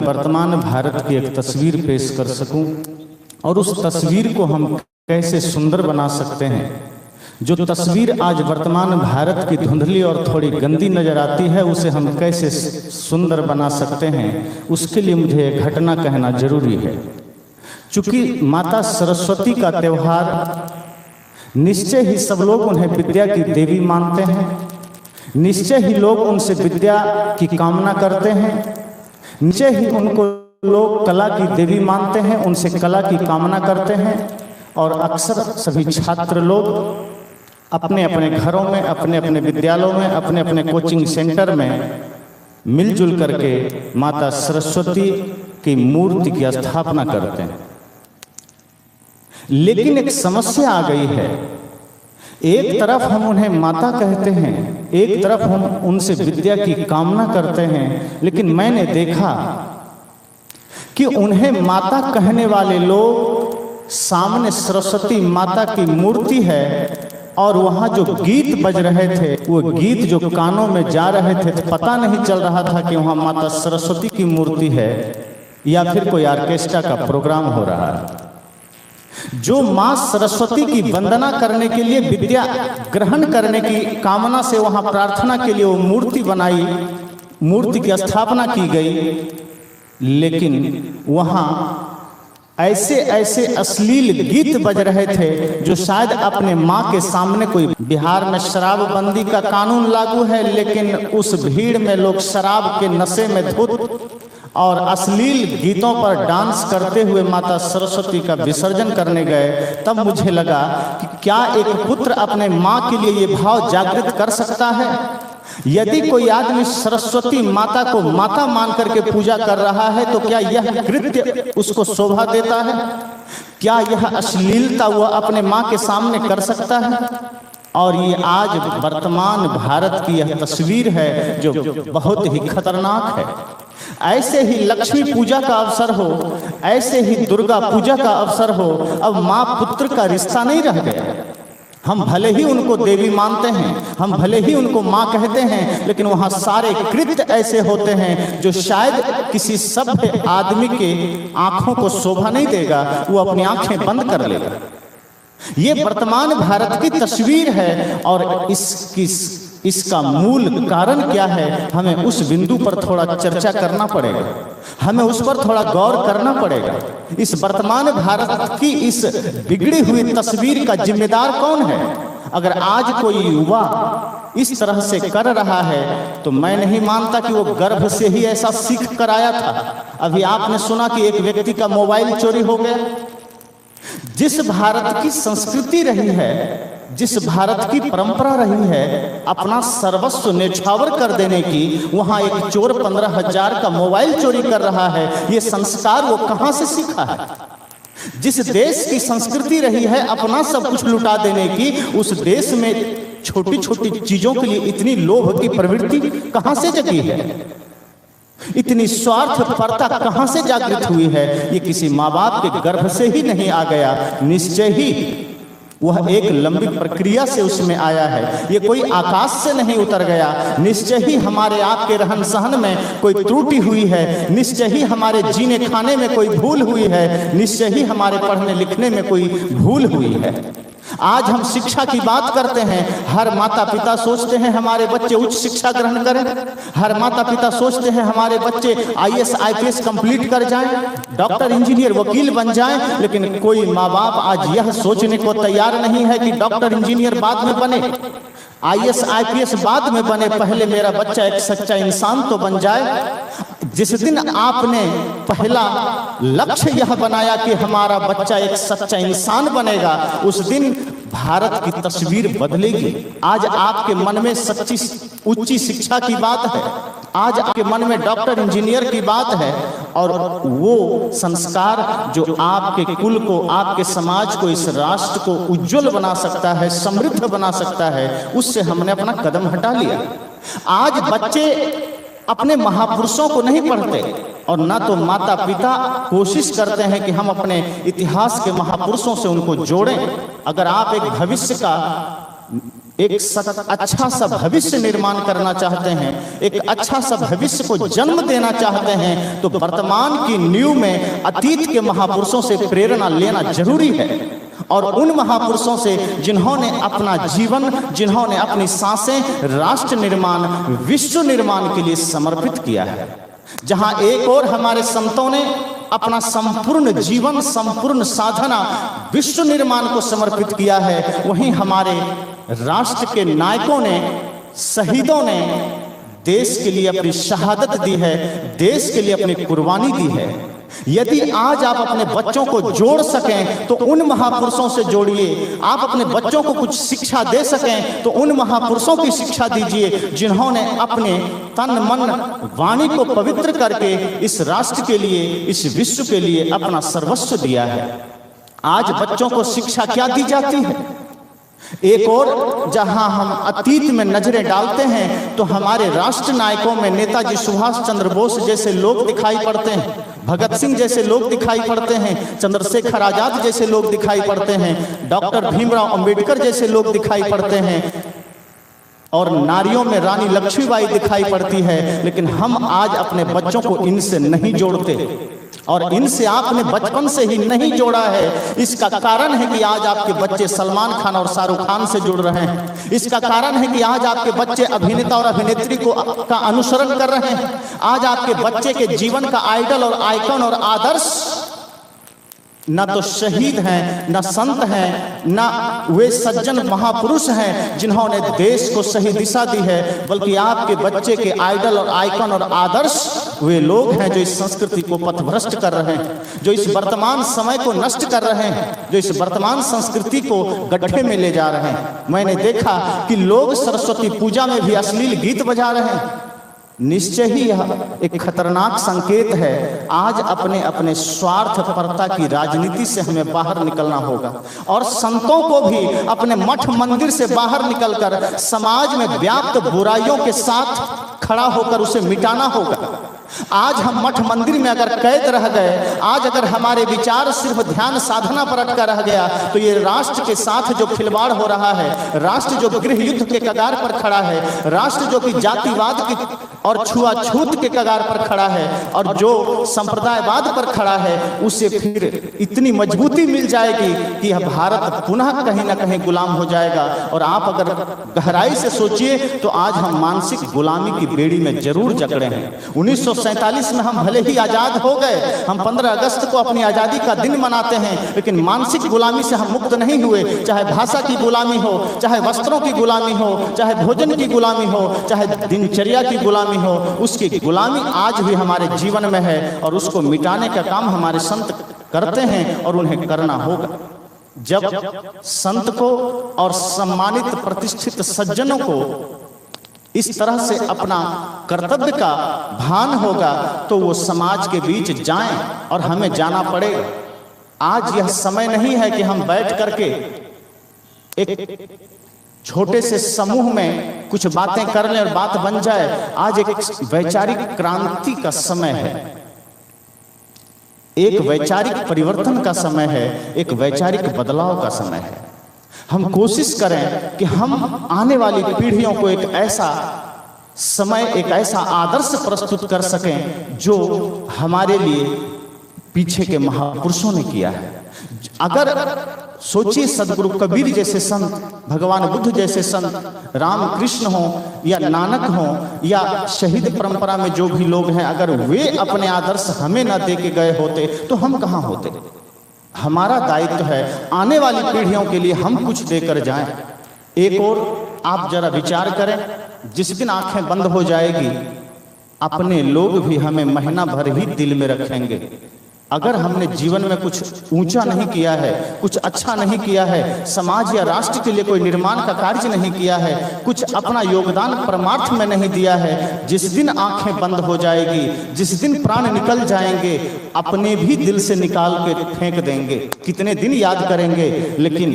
वर्तमान भारत की एक तस्वीर पेश कर सकूं और उस तस्वीर को हम कैसे सुंदर बना सकते हैं। जो तस्वीर आज वर्तमान भारत की धुंधली और थोड़ी गंदी नजर आती है, उसे हम कैसे सुंदर बना सकते हैं, उसके लिए मुझे एक घटना कहना जरूरी है। चूंकि माता सरस्वती का त्यौहार, निश्चय ही सब लोग उन्हें विद्या की देवी मानते हैं, निश्चय ही लोग उनसे विद्या की कामना करते हैं, निश्चय ही उनको लोग कला की देवी मानते हैं, उनसे कला की कामना करते हैं। और अक्सर सभी छात्र लोग अपने अपने घरों में, अपने अपने विद्यालयों में, अपने अपने कोचिंग सेंटर में मिलजुल करके माता सरस्वती की मूर्ति की स्थापना करते हैं। लेकिन एक समस्या आ गई है। एक तरफ हम उन्हें माता कहते हैं, एक तरफ हम उनसे विद्या की कामना करते हैं, लेकिन मैंने देखा कि उन्हें माता कहने वाले लोग सामने सरस्वती माता की मूर्ति है और वहाँ जो गीत बज रहे थे, वो गीत जो कानों में जा रहे थे, तो पता नहीं चल रहा था कि वहाँ माता सरस्वती की मूर्ति है या फिर कोई ऑर्केस्ट्रा का प्रोग्राम हो रहा है। जो माँ सरस्वती की वंदना करने के लिए, विद्या ग्रहण करने की कामना से वहाँ प्रार्थना के लिए वो मूर्ति बनाई, मूर्ति की स्थापना की गई, लेकिन वहाँ ऐसे ऐसे अश्लील गीत बज रहे थे जो शायद अपने माँ के सामने कोई, बिहार में शराबबंदी का कानून लागू है, लेकिन उस भीड़ में लोग शराब के नशे में धुत और अश्लील गीतों पर डांस करते हुए माता सरस्वती का विसर्जन करने गए। तब मुझे लगा कि क्या एक पुत्र अपने माँ के लिए ये भाव जागृत कर सकता है? यदि कोई आदमी सरस्वती माता को माता मान करके पूजा कर रहा है, तो क्या यह कृत्य उसको शोभा देता है? क्या यह अश्लीलता वह अपने माँ के सामने कर सकता है? और ये आज वर्तमान भारत की यह तस्वीर है जो बहुत ही खतरनाक है। ऐसे ही लक्ष्मी पूजा का अवसर हो, ऐसे ही दुर्गा पूजा का अवसर हो, अब माँ पुत्र का रिश्ता नहीं रह गया। हम भले ही उनको देवी मानते हैं, हम भले ही उनको माँ कहते हैं, लेकिन वहाँ सारे कृत्य ऐसे होते हैं जो शायद किसी सभ्य आदमी के आंखों को शोभा नहीं देगा, वो अपनी आंखें बंद कर लेगा। ये वर्तमान भारत की तस्वीर है और इसका मूल कारण क्या है, हमें उस बिंदु पर थोड़ा चर्चा करना पड़ेगा, हमें उस पर थोड़ा गौर करना पड़ेगा। इस वर्तमान भारत की इस बिगड़ी हुई तस्वीर का जिम्मेदार कौन है? अगर आज कोई युवा इस तरह से कर रहा है, तो मैं नहीं मानता कि वो गर्भ से ही ऐसा सीख कर आया था। अभी आपने सुना कि एक व्यक्ति का मोबाइल चोरी हो गया। जिस भारत की संस्कृति रही है, जिस भारत की परंपरा रही है अपना सर्वस्व न्यौछावर कर देने की, वहां एक चोर 15,000 का मोबाइल चोरी कर रहा है। ये संस्कार वो कहां से सीखा है? जिस देश की संस्कृति रही है अपना सब कुछ लुटा देने की, उस देश में छोटी छोटी चीजों के लिए इतनी लोभ की प्रवृत्ति कहां से जगी है? इतनी स्वार्थपरता कहां से जागृत हुई है? ये किसी माँ बाप के गर्भ से ही नहीं आ गया, निश्चय ही वह एक लंबी प्रक्रिया से उसमें आया है। ये कोई आकाश से नहीं उतर गया। निश्चय ही हमारे आपके रहन सहन में कोई त्रुटि हुई है, निश्चय ही हमारे जीने खाने में कोई भूल हुई है, निश्चय ही हमारे पढ़ने लिखने में कोई भूल हुई है। आज हम शिक्षा की बात करते हैं, हर माता पिता सोचते हैं हमारे बच्चे उच्च शिक्षा ग्रहण करें, हर माता पिता सोचते हैं हमारे बच्चे IAS IPS कंप्लीट कर जाएं, डॉक्टर इंजीनियर वकील बन जाएं, लेकिन कोई माँ बाप आज यह सोचने को तैयार नहीं है कि डॉक्टर इंजीनियर बाद में बने, IAS IPS बाद में बने, पहले मेरा बच्चा एक सच्चा इंसान तो बन जाए। जिस दिन आपने पहला लक्ष्य यह बनाया कि हमारा बच्चा एक सच्चा इंसान बनेगा, उस दिन भारत की तस्वीर बदलेगी। आज आपके मन में सच्ची उच्च शिक्षा की बात है, आज आपके मन में डॉक्टर इंजीनियर की बात है, और वो संस्कार जो आपके कुल को, आपके समाज को, इस राष्ट्र को उज्जवल बना सकता है, समृद्ध बना सकता है, उससे हमने अपना कदम हटा लिया। आज बच्चे अपने महापुरुषों को नहीं पढ़ते और ना तो माता पिता कोशिश करते हैं कि हम अपने इतिहास के महापुरुषों से उनको जोड़ें। अगर आप एक भविष्य का एक अच्छा सा भविष्य निर्माण करना चाहते हैं, एक अच्छा सा भविष्य को जन्म देना चाहते हैं, तो वर्तमान की नींव में अतीत के महापुरुषों से प्रेरणा लेना जरूरी है। और उन महापुरुषों से जिन्होंने अपना जीवन, जिन्होंने अपनी सांसें राष्ट्र निर्माण, विश्व निर्माण के लिए समर्पित किया है। जहां एक और हमारे संतों ने अपना संपूर्ण जीवन, संपूर्ण साधना विश्व निर्माण को समर्पित किया है, वहीं हमारे राष्ट्र के नायकों ने, शहीदों ने देश के लिए अपनी शहादत दी है, देश के लिए अपनी कुर्बानी दी है। यदि आज आप अपने बच्चों को जोड़ सकें तो उन महापुरुषों से जोड़िए। आप अपने बच्चों को कुछ शिक्षा दे सकें तो उन महापुरुषों की शिक्षा दीजिए, जिन्होंने अपने तन मन वाणी को पवित्र करके इस राष्ट्र के लिए, इस विश्व के लिए अपना सर्वस्व दिया है। आज बच्चों को शिक्षा क्या दी जाती है? एक और जहां हम अतीत में नजरें डालते हैं तो हमारे राष्ट्र नायकों में नेताजी सुभाष चंद्र बोस जैसे लोग दिखाई पड़ते हैं, भगत सिंह जैसे लोग दिखाई पड़ते हैं, चंद्रशेखर आजाद जैसे लोग दिखाई पड़ते हैं, डॉक्टर भीमराव अंबेडकर जैसे लोग दिखाई पड़ते हैं, और नारियों में रानी लक्ष्मीबाई दिखाई पड़ती है। लेकिन हम आज अपने बच्चों को इनसे नहीं जोड़ते, और इनसे आपने बचपन से ही नहीं जोड़ा है। इसका कारण है कि आज आपके बच्चे सलमान खान और शाहरुख खान से जुड़ रहे हैं। इसका कारण है कि आज आपके बच्चे अभिनेता और अभिनेत्री का अनुसरण कर रहे हैं। आज आपके बच्चे के जीवन का आइडल और आइकन और आदर्श न तो शहीद हैं, न संत हैं, न वे सज्जन महापुरुष हैं जिन्होंने देश को सही दिशा दी है, बल्कि आपके बच्चे के आइडल और आइकन और आदर्श वे लोग हैं जो इस संस्कृति को पथभ्रष्ट कर रहे हैं, जो इस वर्तमान समय को नष्ट कर रहे हैं, जो इस वर्तमान संस्कृति को गड्ढे में ले जा रहे हैं। मैंने देखा कि लोग सरस्वती पूजा में भी अश्लील गीत बजा रहे हैं। निश्चय ही यह एक खतरनाक संकेत है। आज अपने अपने स्वार्थपरता की राजनीति से हमें बाहर निकलना होगा, और संतों को भी अपने मठ मंदिर से बाहर निकलकर समाज में व्याप्त बुराइयों के साथ खड़ा होकर उसे मिटाना होगा। आज हम मठ मंदिर में अगर कैद रह गए, आज अगर हमारे विचार सिर्फ ध्यान साधना पर अटका रह गया, तो ये राष्ट्र के साथ जो खिलवाड़ हो रहा है, राष्ट्र जो गृह युद्ध के कगार पर खड़ा है, राष्ट्र जो कि जातिवाद की और छुआछूत के कगार पर खड़ा है, और जो संप्रदायवाद पर खड़ा है, उसे फिर इतनी मजबूती मिल जाएगी कि यह भारत पुनः कहीं ना कहीं गुलाम हो जाएगा। और आप अगर गहराई से सोचिए तो आज हम मानसिक गुलामी की बेड़ी में जरूर जकड़े हैं। 1947 में हम भले ही आजाद हो गए, हम 15 अगस्त को अपनी आजादी का दिन मनाते हैं, लेकिन मानसिक गुलामी से हम मुक्त नहीं हुए। चाहे भाषा की गुलामी हो, चाहे वस्त्रों की गुलामी हो, चाहे भोजन की गुलामी हो, चाहे दिनचर्या की गुलामी हो, उसकी गुलामी आज भी हमारे जीवन में है, और उसको मिटाने का काम हमारे संत करते हैं और उन्हें करना होगा। जब संत को और सम्मानित प्रतिष्ठित सज्जनों को इस तरह से अपना कर्तव्य का भान होगा तो वो समाज के बीच जाएं, और हमें जाना पड़ेगा। आज यह समय नहीं है कि हम बैठ करके एक छोटे से समूह में कुछ बातें कर लें और बात बन जाए। आज एक वैचारिक क्रांति का समय है, एक वैचारिक परिवर्तन का समय है, एक वैचारिक बदलाव का समय है। हम कोशिश करें कि हम आने वाली पीढ़ियों को एक ऐसा समय, एक ऐसा आदर्श प्रस्तुत कर सकें जो हमारे लिए पीछे के महापुरुषों ने किया है। अगर सोचिए, सदगुरु कबीर जैसे संत, भगवान बुद्ध जैसे संत, रामकृष्ण हो या नानक हो या शहीद परंपरा में जो भी लोग हैं, अगर वे अपने आदर्श हमें न दे के गए होते तो हम कहाँ होते। हमारा दायित्व है आने वाली पीढ़ियों के लिए हम कुछ देकर जाएं। एक और आप जरा विचार करें, जिस दिन आंखें बंद हो जाएगी, अपने लोग भी हमें महीना भर ही दिल में रखेंगे। अगर हमने जीवन में कुछ ऊंचा नहीं किया है, कुछ अच्छा नहीं किया है, समाज या राष्ट्र के लिए कोई निर्माण का कार्य नहीं किया है, कुछ अपना योगदान परमार्थ में नहीं दिया है, जिस दिन आंखें बंद हो जाएगी, जिस दिन प्राण निकल जाएंगे, अपने भी दिल से निकाल के फेंक देंगे। कितने दिन याद करेंगे, लेकिन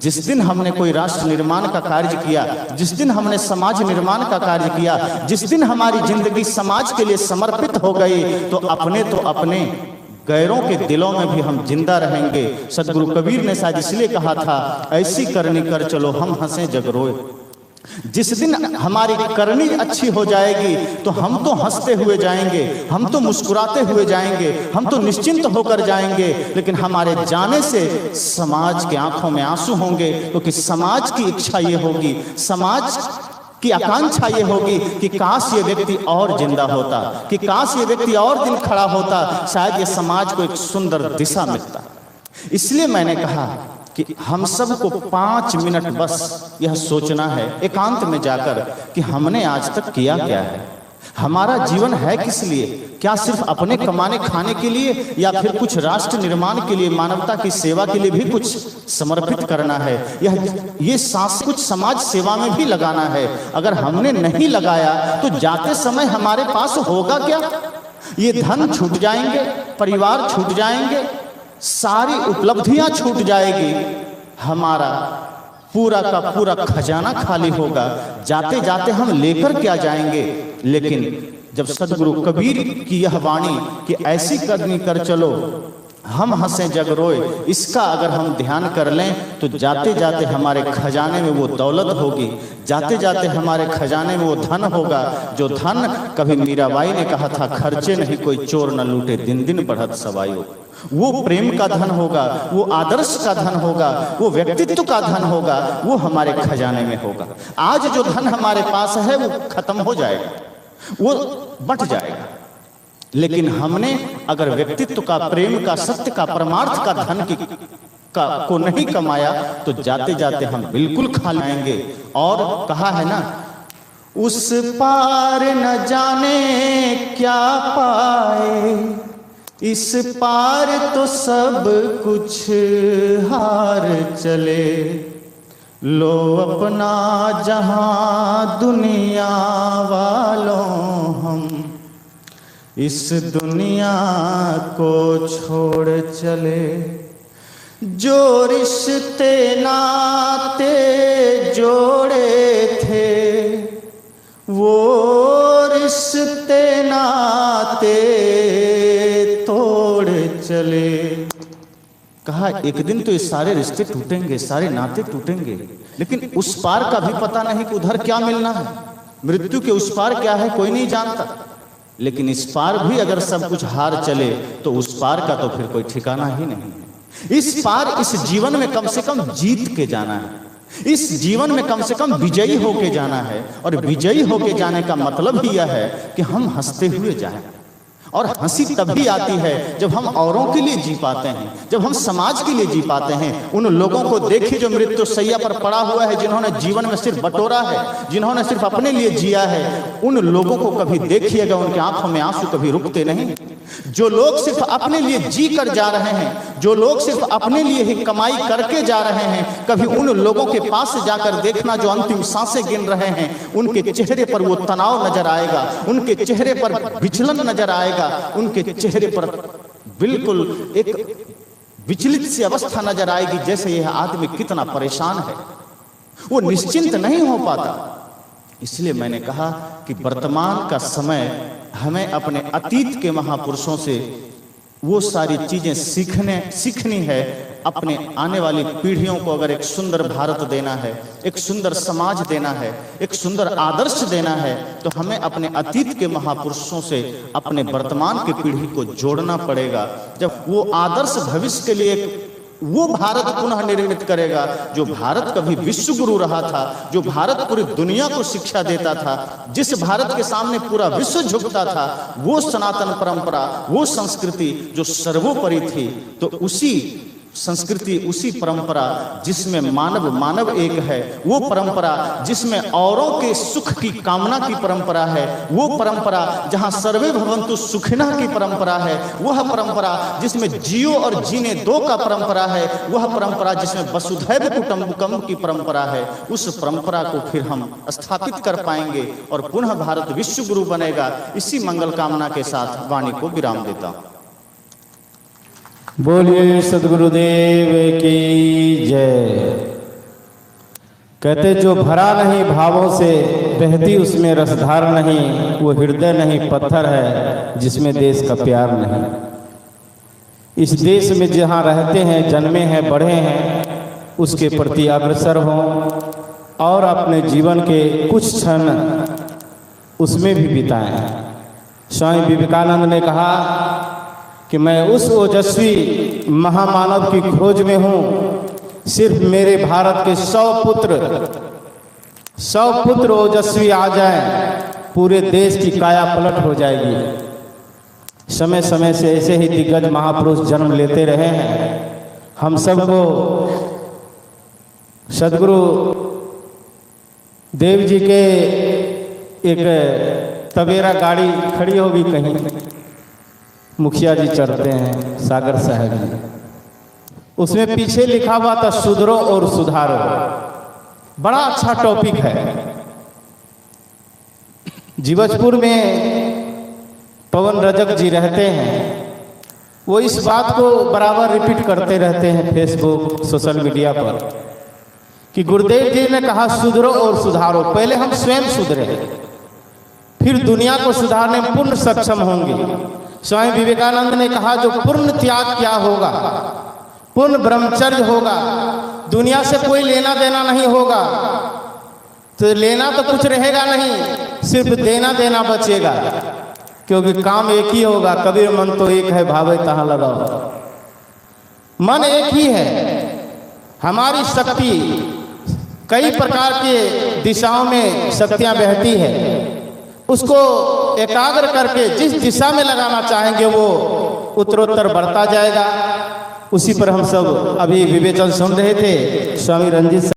जिस दिन हमने कोई राष्ट्र निर्माण का कार्य किया, जिस दिन हमने समाज निर्माण का कार्य किया, जिस दिन हमारी जिंदगी समाज के लिए समर्पित हो गई, तो अपने गैरों के दिलों में भी हम जिंदा रहेंगे। सदगुरु कबीर ने शायद इसलिए कहा था, ऐसी करनी कर चलो हम हंसे जग रोए। जिस दिन हमारी करनी अच्छी हो जाएगी तो हम तो हंसते हुए जाएंगे, हम तो मुस्कुराते हुए जाएंगे, हम तो निश्चिंत होकर जाएंगे। लेकिन हमारे जाने से समाज के आंखों में आंसू होंगे, क्योंकि समाज की इच्छा ये होगी, समाज की आकांक्षा ये होगी कि काश ये व्यक्ति और जिंदा होता, कि काश ये व्यक्ति और दिन खड़ा होता, शायद ये समाज को एक सुंदर दिशा मिलता। इसलिए मैंने कहा कि हम सबको 5 मिनट बस यह सोचना है एकांत में जाकर कि हमने आज तक किया क्या है, हमारा जीवन है किस लिए। क्या सिर्फ अपने कमाने खाने के लिए, या फिर कुछ राष्ट्र निर्माण के लिए, मानवता की सेवा के लिए भी कुछ समर्पित करना है, ये सांस कुछ समाज सेवा में भी लगाना है। अगर हमने नहीं लगाया तो जाते समय हमारे पास होगा क्या? ये धन छूट जाएंगे, परिवार छूट जाएंगे, सारी उपलब्धियां छूट जाएगी, हमारा पूरा का पूरा खजाना खाली होगा। जाते जाते हम लेकर क्या जाएंगे? लेकिन जब सदगुरु कबीर की यह वाणी कि ऐसी करनी कर चलो हम हंसे जग रोए, इसका अगर हम ध्यान कर लें तो जाते जाते हमारे खजाने में वो दौलत होगी, जाते जाते हमारे खजाने में वो धन होगा, जो धन कभी मीराबाई ने कहा था, खर्चे नहीं कोई चोर न लूटे, दिन दिन बढ़त सवायो। वो प्रेम का धन होगा, वो आदर्श का धन होगा, वो व्यक्तित्व का धन होगा, वो हमारे खजाने में होगा। आज जो धन हमारे पास है वो खत्म हो जाएगा, वो बंट जाएगा। लेकिन हमने अगर व्यक्तित्व का, प्रेम का, सत्य का, परमार्थ का धन को नहीं कमाया तो जाते जाते हम बिल्कुल खा जाएंगे। और कहा है ना, उस पार न जाने क्या पाए, इस पार तो सब कुछ हार चले, लो अपना जहां दुनिया वालों हम इस दुनिया को छोड़ चले। जो रिश्ते नाते जोड़े थे वो रिश्ते नाते तोड़ चले। कहा एक दिन तो ये सारे रिश्ते टूटेंगे, सारे नाते टूटेंगे, लेकिन उस पार का भी पता नहीं कि उधर क्या मिलना है। मृत्यु के उस पार क्या है कोई नहीं जानता। लेकिन इस पार भी अगर सब कुछ हार चले तो उस पार का तो फिर कोई ठिकाना ही नहीं। इस पार इस जीवन में कम से कम जीत के जाना है, इस जीवन में कम से कम विजयी होके जाना है। और विजयी होके जाने का मतलब ही यह है कि हम हंसते हुए जाएं। और हंसी तभी आती है जब हम औरों के लिए जी पाते हैं, जब हम समाज के लिए जी पाते हैं। उन लोगों को देखिए जो मृत्यु शैया पर पड़ा हुआ है, जिन्होंने जीवन में सिर्फ बटोरा है, जिन्होंने सिर्फ अपने लिए जिया है, उन लोगों को कभी देखिएगा उनकी आंखों में आंसू कभी रुकते नहीं। जो लोग सिर्फ अपने लिए जी कर जा रहे हैं, जो लोग सिर्फ अपने लिए ही कमाई करके जा रहे हैं, कभी उन लोगों के पास जाकर देखना जो अंतिम सांसें गिन रहे हैं, उनके चेहरे पर वो तनाव नजर आएगा, उनके चेहरे पर विचलन नजर आएगा, उनके चेहरे पर बिल्कुल एक विचलित सी अवस्था नजर आएगी, जैसे यह आदमी कितना परेशान है, वो निश्चिंत नहीं हो पाता। इसलिए मैंने कहा कि वर्तमान का समय हमें अपने अतीत के महापुरुषों से वो सारी चीजें सीखनी है। अपने आने वाली पीढ़ियों को अगर एक सुंदर भारत देना है, एक सुंदर समाज देना है, एक सुंदर आदर्श देना है, तो हमें अपने अतीत के महापुरुषों से अपने वर्तमान की पीढ़ी को जोड़ना पड़ेगा। जब वो आदर्श भविष्य के लिए वो भारत पुनः निर्मित करेगा जो भारत कभी विश्व गुरु रहा था, जो भारत पूरी दुनिया को शिक्षा देता था, जिस भारत के सामने पूरा विश्व झुकता था, वो सनातन परंपरा, वो संस्कृति जो सर्वोपरि थी। तो उसी संस्कृति, उसी परंपरा जिसमें मानव एक है, वो परंपरा जिसमें औरों के सुख की कामना की परंपरा है, वो परंपरा जहां सर्वे भवन्तु सुखिनः की परंपरा है, वह परंपरा जिसमें जियो और जीने दो का परंपरा है, वह परंपरा जिसमें वसुधैव कुटुंबकम की परंपरा है, उस परंपरा को फिर हम स्थापित कर पाएंगे और पुनः भारत विश्व गुरु बनेगा। इसी मंगल कामना के साथ वाणी को विराम देता हूं। बोलिए सद्गुरुदेव की जय। कहते जो भरा नहीं भावों से, बहती उसमें रसधार नहीं, वो हृदय नहीं पत्थर है जिसमें देश का प्यार नहीं। इस देश में जहाँ रहते हैं, जन्मे हैं, बढ़े हैं, उसके प्रति अग्रसर हों और अपने जीवन के कुछ क्षण उसमें भी बिताएं। स्वामी विवेकानंद ने कहा कि मैं उस ओजस्वी महामानव की खोज में हूँ, सिर्फ मेरे भारत के 100 पुत्र ओजस्वी आ जाएं, पूरे देश की काया पलट हो जाएगी। समय समय से ऐसे ही दिग्गज महापुरुष जन्म लेते रहे हैं। हम सबको सदगुरु देव जी के एक तवेरा गाड़ी खड़ी होगी कहीं, मुखिया जी चढ़ते हैं, सागर साहब जी, उसमें पीछे लिखा हुआ था सुधरो और सुधारो। बड़ा अच्छा टॉपिक है। जीवजपुर में पवन रजक जी रहते हैं, वो इस बात को बराबर रिपीट करते रहते हैं फेसबुक, सोशल मीडिया पर कि गुरुदेव जी ने कहा सुधरो और सुधारो। पहले हम स्वयं सुधरे, फिर दुनिया को सुधारने में पूर्ण सक्षम होंगे। स्वामी विवेकानंद ने कहा जो पूर्ण त्याग क्या होगा, पूर्ण ब्रह्मचर्य होगा, दुनिया से कोई लेना देना नहीं होगा, तो लेना तो कुछ रहेगा नहीं, सिर्फ देना देना बचेगा, क्योंकि काम एक ही होगा। कबीर मन तो एक है, भावे तहाँ लगाओ। मन एक ही है। हमारी शक्ति कई प्रकार के दिशाओं में शक्तियां बहती है, उसको एकाग्र करके जिस दिशा में लगाना चाहेंगे वो उत्तरोत्तर बढ़ता जाएगा। उसी पर हम सब अभी विवेचन सुन रहे थे। स्वामी रंजीत